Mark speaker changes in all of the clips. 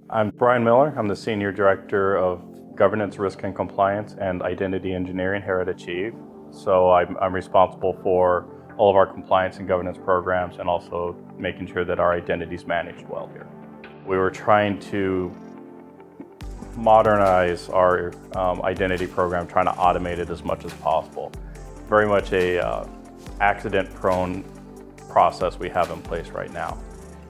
Speaker 1: I'm Brian Miller. I'm the Senior Director of Governance, Risk and Compliance and Identity Engineering here at Achieve. So I'm responsible for all of our compliance and governance programs and also making sure that our identity is managed well here. We were trying to modernize our identity program, trying to automate it as much as possible. Very much a accident-prone process we have in place right now.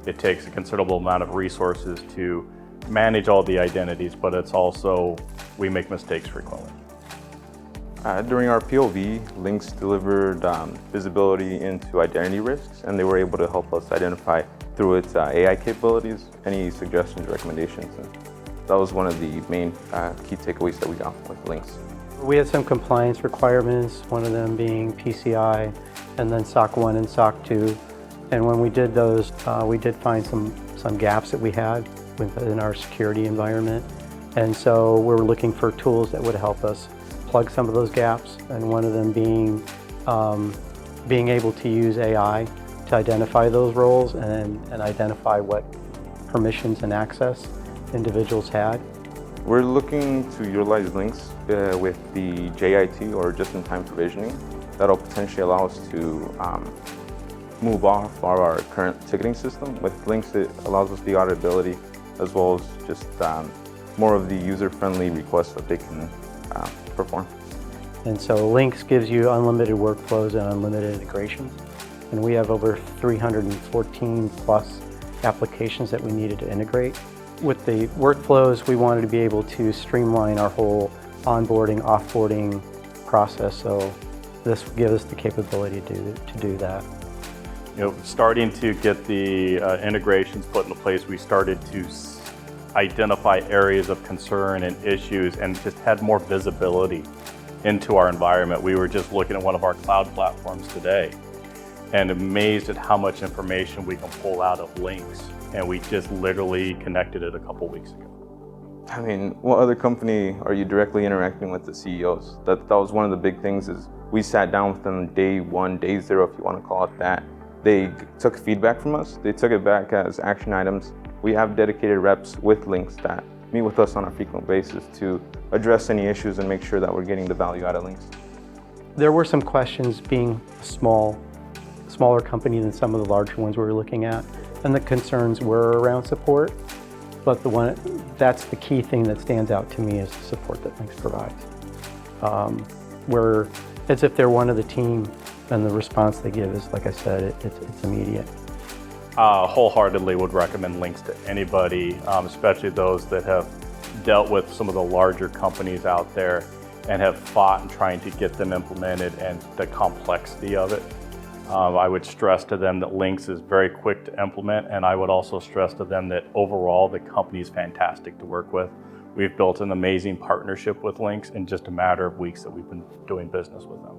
Speaker 1: It takes a considerable amount of resources to manage all the identities, but it's also, we make mistakes frequently.
Speaker 2: During our POV, Linx delivered visibility into identity risks, and they were able to help us identify through its AI capabilities any suggestions, recommendations. And that was one of the main key takeaways that we got with Linx.
Speaker 3: We had some compliance requirements, one of them being PCI, and then SOC 1 and SOC 2. And when we did those, we did find some gaps that we had within our security environment. And so we're looking for tools that would help us plug some of those gaps, and one of them being being able to use AI to identify those roles and identify what permissions and access individuals had.
Speaker 2: We're looking to utilize Linx with the JIT, or just-in-time provisioning. That'll potentially allow us to move off our current ticketing system. With Linx, it allows us the auditability as well as just more of the user-friendly requests that they can perform.
Speaker 3: And so Linx gives you unlimited workflows and unlimited integrations. And we have over 314 plus applications that we needed to integrate. With the workflows, we wanted to be able to streamline our whole onboarding, offboarding process. So this will give us the capability to do that.
Speaker 1: Starting to get the integrations put into place, we started to identify areas of concern and issues and just had more visibility into our environment. We were just looking at one of our cloud platforms today and amazed at how much information we can pull out of Linx. And we just literally connected it a couple weeks ago.
Speaker 2: I mean, what other company are you directly interacting with the CEOs? That was one of the big things. Is we sat down with them day one, day zero, if you want to call it that. They took feedback from us. They took it back as action items. We have dedicated reps with Linx that meet with us on a frequent basis to address any issues and make sure that we're getting the value out of Linx.
Speaker 3: There were some questions being a smaller company than some of the larger ones we were looking at, and the concerns were around support. But that's the key thing that stands out to me is the support that Linx provides. Where as if they're one of the team, and the response they give is, like I said, it's immediate.
Speaker 1: Wholeheartedly would recommend Linx to anybody, especially those that have dealt with some of the larger companies out there and have fought in trying to get them implemented and the complexity of it. I would stress to them that Linx is very quick to implement, and I would also stress to them that overall the company is fantastic to work with. We've built an amazing partnership with Linx in just a matter of weeks that we've been doing business with them.